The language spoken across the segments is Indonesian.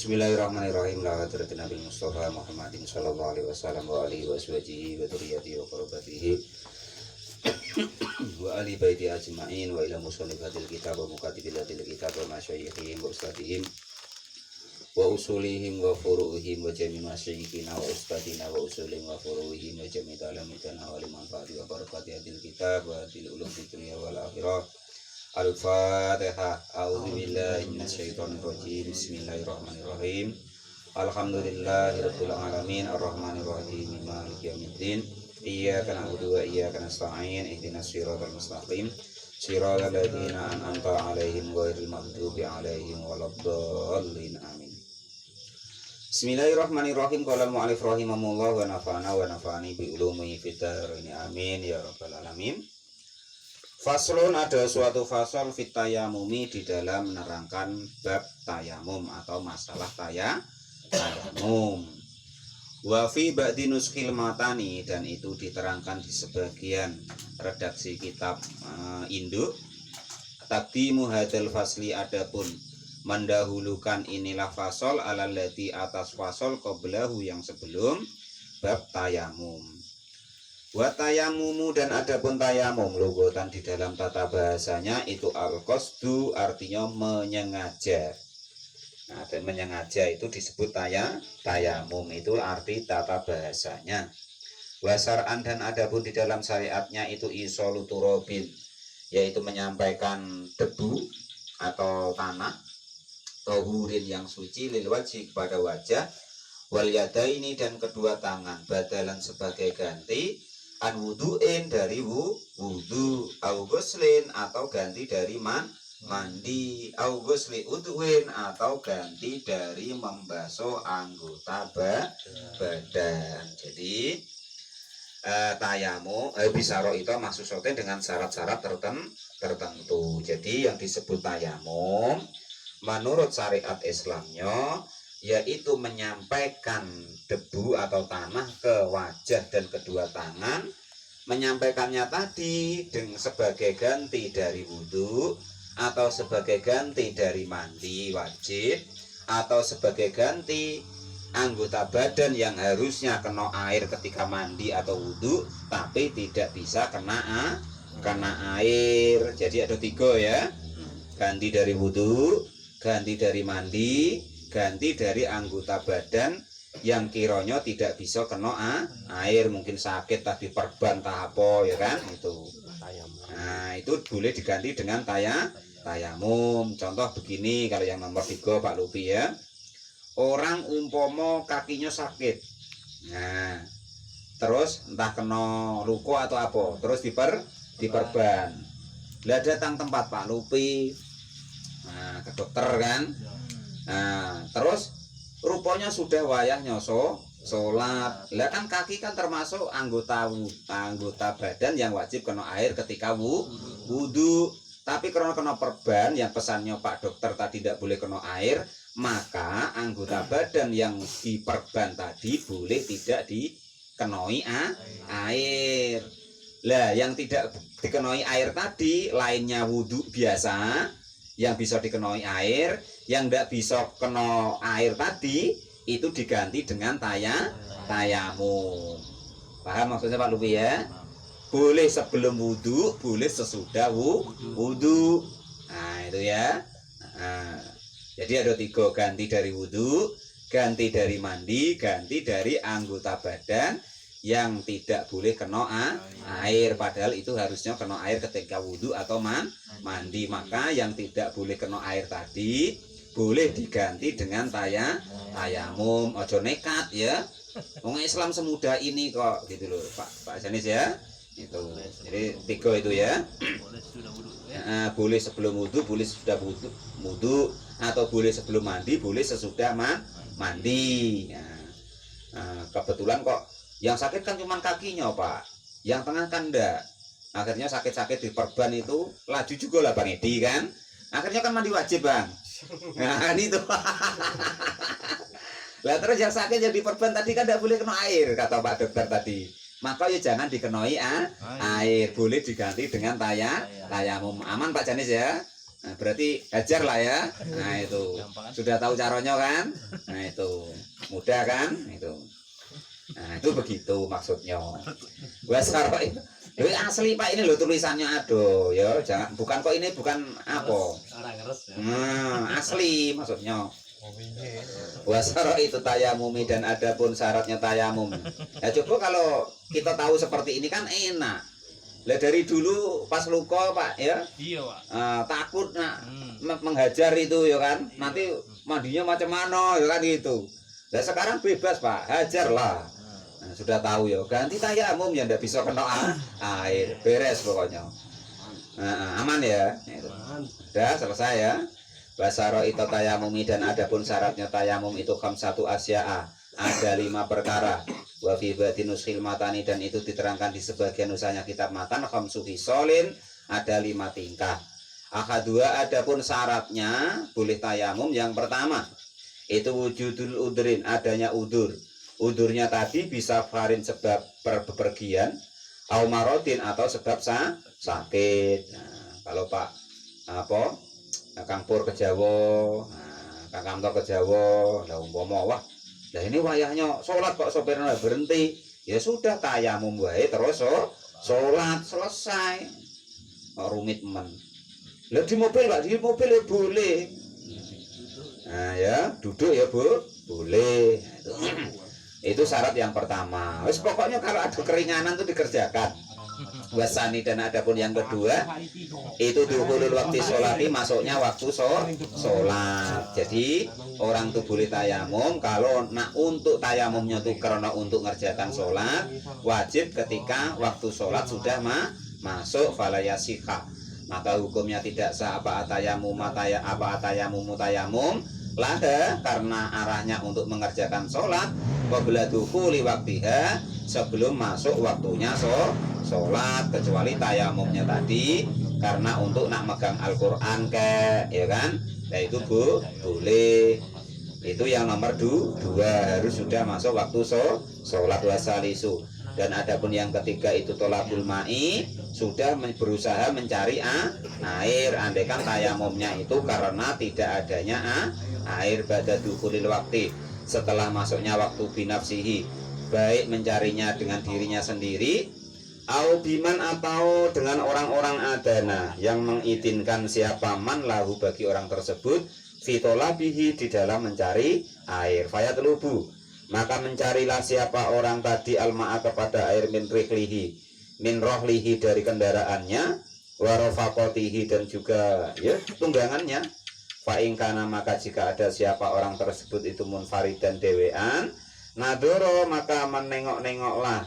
Bismillahirrahmanirrahim. La hadratin Nabi Mustafa Muhammadin sallallahu alaihi wasallam wa alihi wa sahbihi wa dzurriyyatihi wa qurrabatihi wa ali baiti ajma'in wa ila musannifatil kitab wa mukatibilatil kitab wa masyayikhihim wa ustadihim wa usulihim wa furu'ihim wa jami' masyayikhina wa ustadina wa usulihim wa furu'ihim wa jami' ta'lamikana wa limanfaati wa barakatihatil kitab wa til ulum fid dunya wal akhirah. Al-Fatihah. A'udzubillahi minasyaitonirrajim. Bismillahirrahmanirrahim. Alhamdulillahirabbil alamin arrahmanirrahim maliki yaumiddin. Iyyaka na'budu wa iyyaka nasta'in. Ihdinas siratal mustaqim. Siratal ladzina an'amta 'alaihim ghairil maghdubi 'alaihim waladdallin. Amin. Bismillahirrahmanirrahim. Qala al-mu'allif rahimahullah wa nafa'ana wa nafa'ani bi ulumihi fid dharain. Amin ya rabbal alamin. Faslun, ada suatu fasal fit tayamumi di dalam menerangkan bab tayamum atau masalah tayamum. Wa fi ba'di nuskil matani, dan itu diterangkan di sebagian redaksi kitab induk. Taqdimu hadzal fasli, adapun mendahulukan inilah fasal alal ladzi atas fasal qablahu yang sebelum bab tayamum. Wa tayamumu, dan adapun tayamum logotan di dalam tata bahasanya itu al-qasdu, artinya menyengaja. Nah, dan menyengaja itu disebut tayamum, itu arti tata bahasanya. Wa syar'an, dan adapun di dalam syariatnya itu isolu turobin, yaitu menyampaikan debu atau tanah tohurin yang suci lil wajhi, kepada wajah, wal yadaini, dan kedua tangan, badalan sebagai ganti, an wudu'in, dari wudu, au ghuslin, atau ganti dari mandi, au ghusli udwin, atau ganti dari membasuh anggota badan. Jadi tayamu bisaro itu maksud soten dengan syarat-syarat tertentu. Jadi yang disebut tayamum menurut syariat Islamnya yaitu menyampaikan debu atau tanah ke wajah dan kedua tangan, menyampaikannya tadi dengan sebagai ganti dari wudhu, atau sebagai ganti dari mandi wajib, atau sebagai ganti anggota badan yang harusnya kena air ketika mandi atau wudhu tapi tidak bisa kena air. Jadi ada tiga ya, ganti dari wudhu, ganti dari mandi, ganti dari anggota badan yang kiranya tidak bisa kena air, mungkin sakit tadi perban tahapo ya kan itu. Nah itu boleh diganti dengan tayamum. Contoh begini, kalau yang nomor 3 Pak Lupi ya, orang umpomo kakinya sakit, nah terus entah kena luko atau apa, terus diperban. Lah datang tempat Pak Lupi, nah ke dokter kan. Nah, terus rupanya sudah wayahnya sholat. Lah kan kaki kan termasuk anggota badan yang wajib kena air ketika wudu. Tapi karena kena perban yang pesannya Pak Dokter tadi tidak boleh kena air, maka anggota badan yang diperban tadi boleh tidak dikenai air. Lah yang tidak dikenai air tadi lainnya wudu biasa yang bisa dikenai air, yang tidak bisa kena air tadi itu diganti dengan tayamum. Paham maksudnya Pak Lupi ya? Boleh sebelum wudhu, boleh sesudah wudhu. Nah itu ya. Nah, jadi ada 3, ganti dari wudhu, ganti dari mandi, ganti dari anggota badan yang tidak boleh kena air, padahal itu harusnya kena air ketika wudhu atau mandi. Maka yang tidak boleh kena air tadi boleh diganti dengan tayamum. Ojo nekat ya, wong Islam semudah ini kok gitu loh Pak Janis ya. Itu jadi 3 itu ya. Boleh sebelum wudhu, boleh sesudah wudhu, atau boleh sebelum mandi, boleh sesudah mandi. Nah, kebetulan kok yang sakit kan cuma kakinya Pak, yang tengah kan enggak. Akhirnya sakit-sakit diperban itu laju juga lah Bang Edi kan. Akhirnya kan mandi wajib Bang. Nah kan itu. Lah terus yang sakit yang diperban tadi kan enggak boleh kena air kata Pak Dokter tadi. Maka ya jangan dikenai air, boleh diganti dengan tayamum. Aman Pak Janis ya. Nah, berarti hajar lah ya. Nah itu sudah tahu caranya kan. Nah itu mudah kan itu. Nah itu begitu maksudnya. Wasaro itu asli Pak, ini loh tulisannya, aduh ya jangan, bukan kok, ini bukan apa. Asli maksudnya. Wasaro itu tayamumi, dan ada pun syaratnya tayamum. Ya coba kalau kita tahu seperti ini kan enak. Lah dari dulu pas luka Pak ya, iya Pak, takut nak menghajar itu ya kan, nanti mandinya macam mana ya kan gitu. Lah sekarang bebas Pak, hajar lah. Nah, sudah tahu ya, ganti tayamum ya, ndak bisa kena air, beres pokoknya. Aman ya. Sudah selesai ya. Basaro itu tayamumi, dan adapun syaratnya tayamum itu satu asya'a, ada 5 perkara. Wa fi batinus khilmatani, dan itu diterangkan di sebagian usahanya kitab matan. Khamsu hisolin, ada 5 tingkah. Akadua, adapun syaratnya boleh tayamum yang pertama itu wujudul udrin, adanya udur. Udurnya tadi bisa farin sebab bepergian, au marodin atau sebab sakit. Nah, kalau Pak apa Kang Pur ke Jawa, Kang Kamto ke Jawa, lah umpama wah, lah ini wayahnya sholat kok sopirnya berhenti, ya sudah tayamum wae terus sholat selesai. Rumit men. Lah di mobil Pak, di mobil ya boleh. Nah ya duduk ya Bu, boleh. Nah, itu syarat yang pertama. Wes pokoknya kalau ada keringanan tuh dikerjakan. Wasani, dan adapun yang kedua itu dukhulul waktu sholati, masuknya waktu sholat. Jadi orang tuh boleh tayamum kalau nak untuk tayamumnya tuh karena untuk ngerjakan sholat, wajib ketika waktu sholat sudah masuk falayasika, maka hukumnya tidak sah apa atayamum tayamum lah, karena arahnya untuk mengerjakan sholat. Qabla dukhuli waktiha, sebelum masuk waktunya sholat, kecuali tayamumnya tadi karena untuk nak megang Al-Quran ya kan, nah itu boleh. Itu yang nomor 2, harus sudah masuk waktu sholat wasalisu. Dan adapun yang ketiga itu tolabul ma'i, sudah berusaha mencari air, andaikan tayamumnya itu karena tidak adanya air pada dukhulil waktu, setelah masuknya waktu binafsihi, baik mencarinya dengan dirinya sendiri, au biman, atau dengan orang-orang adana yang mengizinkan siapa man lahu bagi orang tersebut, fitolabihi, di dalam mencari air. Fayatlubu, maka mencarilah siapa orang tadi alma'a kepada air min rohlihi dari kendaraannya, warofakotihi, dan juga ya tunggangannya. Fa'ingkana, maka jika ada siapa orang tersebut itu munfarid dan dewean, nadoro, maka menengok-nengoklah,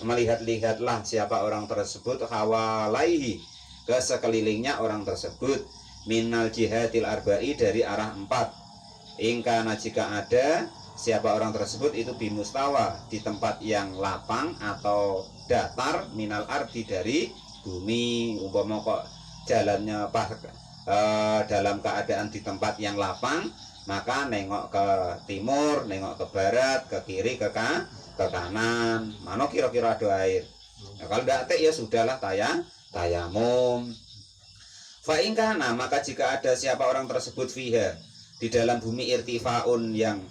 melihat-lihatlah siapa orang tersebut, hawalaihi, ke sekelilingnya orang tersebut, minal jihadil arba'i, dari arah 4. Ingkana, jika ada siapa orang tersebut itu bimustawa, di tempat yang lapang atau datar, minal ardi, dari bumi. Umpama kok jalannya dalam keadaan di tempat yang lapang, maka nengok ke timur, nengok ke barat, ke kiri, ke kanan, mana kira-kira ada air. Nah, kalau tidak ada ya sudahlah tayamum. Fa'ingkana, maka jika ada siapa orang tersebut fiha, di dalam bumi, irtifaun, yang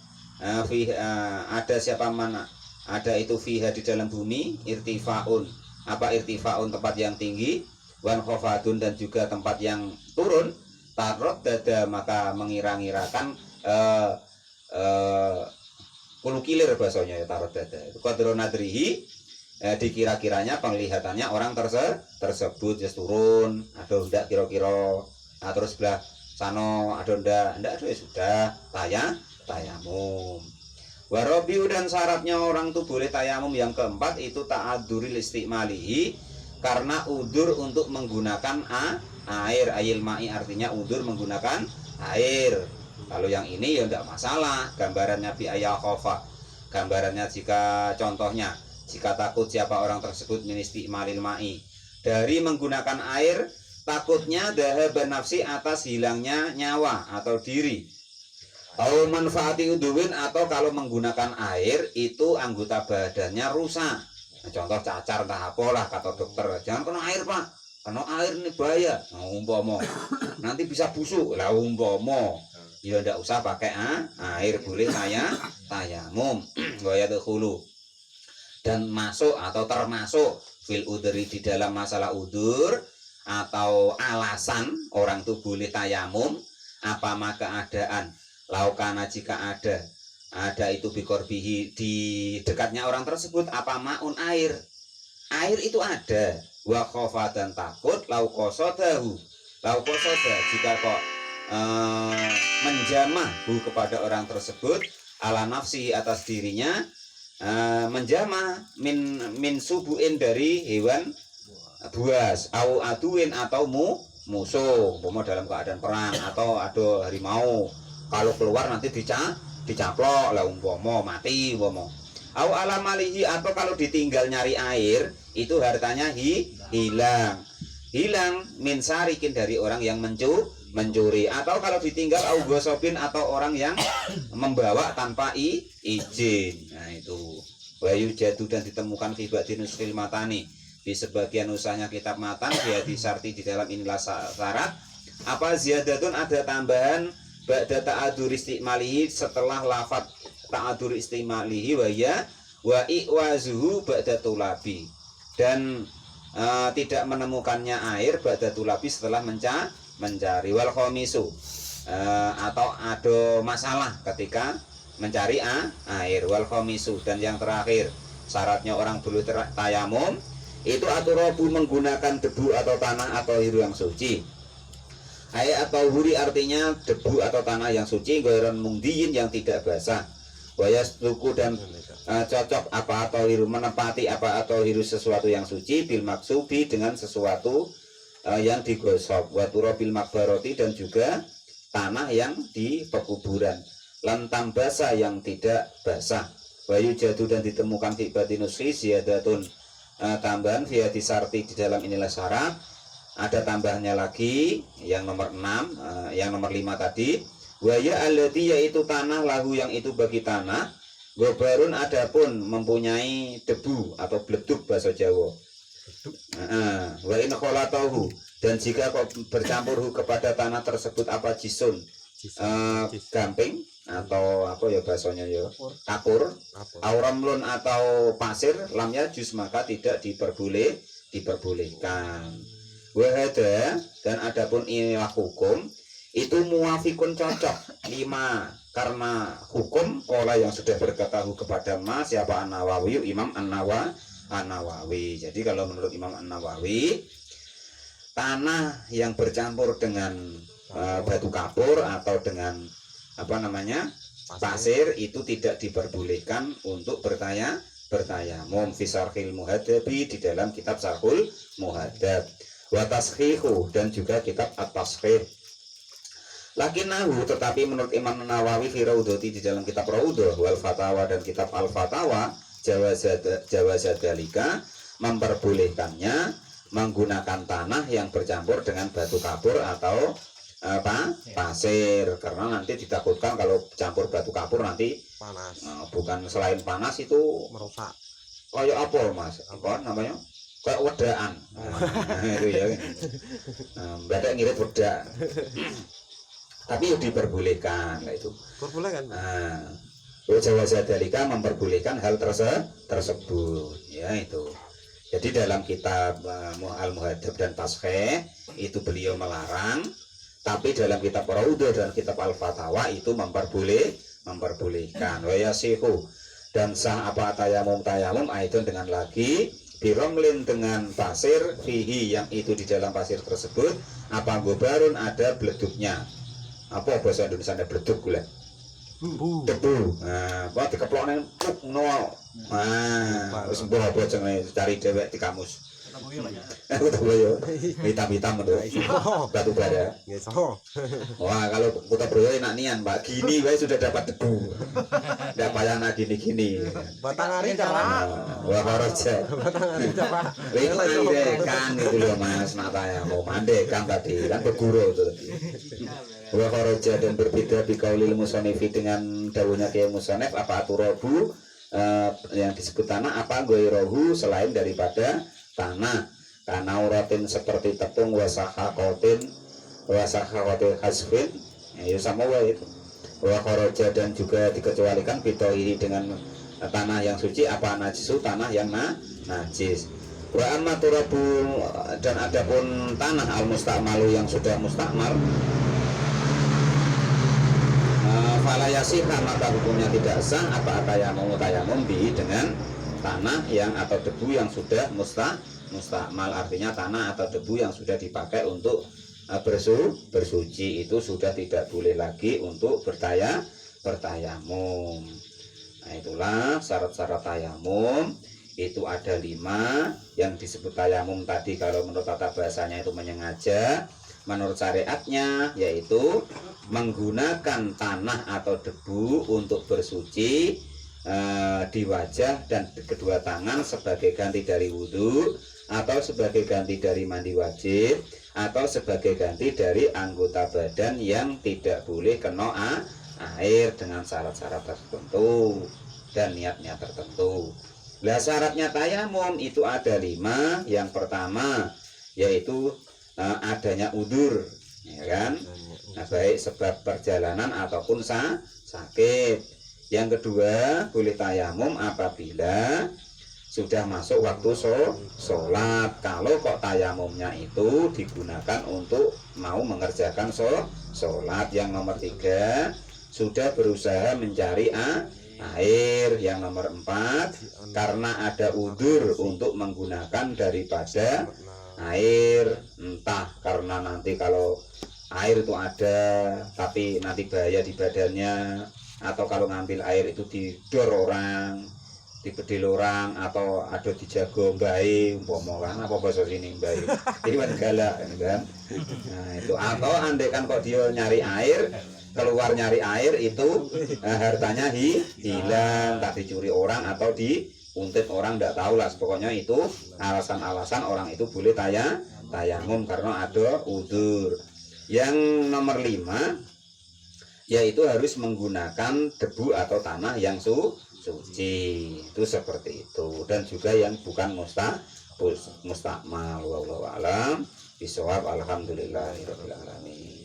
ada siapa mana ada itu fiha, di dalam bumi, irtifaun, apa irtifaun, tempat yang tinggi, wan khofadun, dan juga tempat yang turun, tarot dada, maka mengira-ngirakan pulukilir bahasanya ya, tarot dada itu qadronadrihi, dikira-kiranya penglihatannya orang tersebut ya turun, aduh ndak kira-kira, nah terus belah sano aduh ndak aduh ya sudah tayamum. Warobiu, dan syaratnya orang tuh boleh tayamum yang keempat itu ta'adzuril istimalihi, karena udur untuk menggunakan air, ayil ma'i, artinya udur menggunakan air. Kalau yang ini ya tidak masalah, gambarannya bi ayakhofa, gambarannya jika contohnya jika takut siapa orang tersebut min istimalil ma'i, dari menggunakan air, takutnya dhahaban nafsi, atas hilangnya nyawa atau diri, atau manfaati uduwin, atau kalau menggunakan air itu anggota badannya rusak. Contoh cacar entah apalah, kata dokter jangan kena air Pak, Karena air ini bahaya. Nah, umpama nanti bisa busuk. Lah umpama ya ndak usah pakai air, boleh tayamum. Gaya hulu. Dan masuk atau termasuk fil udhri di dalam masalah udur atau alasan orang itu boleh tayamum apa maka keadaan laukana jika ada itu bikorbihi di dekatnya orang tersebut apa maun air itu ada wa khofa dan takut laukosodahu laukosoda jika kok menjamah kepada orang tersebut ala nafsi atas dirinya menjamah min subuin dari hewan buas au aduin atau musuh umpama dalam keadaan perang atau ada harimau kalau keluar nanti dicaplok lah umpama mati umpama au alamalihi atau kalau ditinggal nyari air itu hartanya hilang min sarikin dari orang yang mencuri atau kalau ditinggal au gosopin atau orang yang membawa tanpa izin. Nah itu wayu jatuh dan ditemukan fibadinus matani di sebagian usahanya kitab matan dia disarti di dalam inilah syarat apa ziyadatun ada tambahan ba'da ta'adur istimalihi setelah lafaz ta'adur istimalihi wa i'wazuhu ba'da tulabi dan tidak menemukannya air ba'da tulabi setelah mencari wal khomisu atau ada masalah ketika mencari air wal khomisu dan yang terakhir syaratnya orang boleh tayamum itu aturabu menggunakan debu atau tanah atau hiru yang suci atau huri artinya debu atau tanah yang suci goiron mungdiin yang tidak basah wayas tuku dan cocok apa atau hiru menepati apa atau hiru sesuatu yang suci bil maksubi dengan sesuatu yang digosok watura bil makbaroti dan juga tanah yang di pekuburan lantam basah yang tidak basah wayu jadu dan ditemukan fi batinusi ziyadatun tambahan via disarti di dalam inilah syarat ada tambahannya lagi yang nomor 6 yang nomor 5 tadi waya alladhi yaitu tanah lahu yang itu bagi tanah gobarun adapun mempunyai debu atau bleduk bahasa Jawa wa in kholatahu dan jika kok bercampur kepada tanah tersebut apa jisun gamping atau apa ya bahasanya ya kapur auramlun atau pasir lamnya jus maka tidak diperbolehkan wahada dan adapun inilah hukum itu muafikun cocok 5 karena hukum kola yang sudah berkatahu kepada mas siapa An-Nawawi Imam An-Nawawi jadi kalau menurut Imam An-Nawawi tanah yang bercampur dengan batu kapur atau dengan apa namanya pasir itu tidak diperbolehkan untuk bertayamum fi syarhil muhaddabi di dalam kitab Syarhul Muhaddab wa tashihu dan juga kitab at-tashih lakinahu tetapi menurut Imam Nawawi fi Raudhati di dalam kitab Raudhah wal Fatawa dan kitab Al-Fatawa jawazadalika memperbolehkannya menggunakan tanah yang bercampur dengan batu kapur atau pasir karena nanti ditakutkan kalau campur batu kapur nanti panas bukan selain panas itu merusak kayak apa mas apa namanya kayak wedaan itu ya badak ngirit wedak tapi diperbolehkan lah itu diperbolehkan jawazadalika memperbolehkan hal tersebut ya itu jadi dalam kitab Al-Muhaddab dan Tashih itu beliau melarang tapi dalam kitab Raudhah dan kitab Al-Fatawa itu memperbolehkan wa yasihu dan sah apa tayamum aidon dengan lagi biromlin dengan pasir fihi yang itu di dalam pasir tersebut apa gobarun ada bleduknya apa bahasa Indonesia ada bleduk gula debu nah apa dikeplokne no wis mbok apa jenenge cari dhewek di kamus hitam-hitam batu bara. Wah kalau Kota Broyo enak nian Pak, gini wae sudah dapat debu. Ndak payah gini-gini. Batang ari cerah. Wah koroja. Batang ari cerah. Wih kan itu loh Mas Nata ya mau mandek kan tadi kan berguru itu tadi. Wah koroja dan berbeda bikaulil musanifi dengan dawuhnya Kiai Musonef apa aturabu yang disebut tanah apa goirohu selain daripada tanah kanauratin seperti tepung, wasahakotin hasfin, ya sama itu. Wa kharaja dan juga dikecualikan bidohi dengan tanah yang suci apa najisu, tanah yang najis. Wa amma turabul, dan adapun tanah al musta'malu yang sudah mustakmal, fala yasihha, maka hukumnya tidak sah apa tayamum bi dengan tanah yang atau debu yang sudah mustakmal, artinya tanah atau debu yang sudah dipakai untuk bersuci itu sudah tidak boleh lagi untuk bertayamum. Nah, itulah syarat-syarat tayamum. Itu ada 5 yang disebut tayamum tadi. Kalau menurut tata bahasanya itu menyengaja, menurut syariatnya yaitu menggunakan tanah atau debu untuk bersuci di wajah dan kedua tangan sebagai ganti dari wudhu, atau sebagai ganti dari mandi wajib, atau sebagai ganti dari anggota badan yang tidak boleh kena air dengan syarat-syarat tertentu dan niat-niat tertentu. Nah, syaratnya tayamum itu ada 5. Yang pertama yaitu adanya udzur, ya kan? Nah, baik sebab perjalanan ataupun sakit. Yang kedua, boleh tayamum apabila sudah masuk waktu sholat. Kalau kok tayamumnya itu digunakan untuk mau mengerjakan sholat. Yang nomor 3, sudah berusaha mencari air. Yang nomor 4, karena ada udzur untuk menggunakan daripada air, entah karena nanti kalau air itu ada tapi nanti bahaya di badannya, atau kalau ngambil air itu didor orang, dibedil orang, atau ada dijago bayi umpama kan, apa bahasa sini bayi jadi kan galak kan. Nah itu, atau andai kan kok dia nyari air, keluar nyari air itu hartanya hilang, tak dicuri orang atau diuntit orang, tidak tahu lah, pokoknya itu alasan-alasan orang itu boleh tayamum karena ada udzur. Yang nomor 5 yaitu harus menggunakan debu atau tanah yang suci, itu seperti itu. Dan juga yang bukan mustakmal. Wallahu a'lam bishawab. Alhamdulillahirabbil alamin.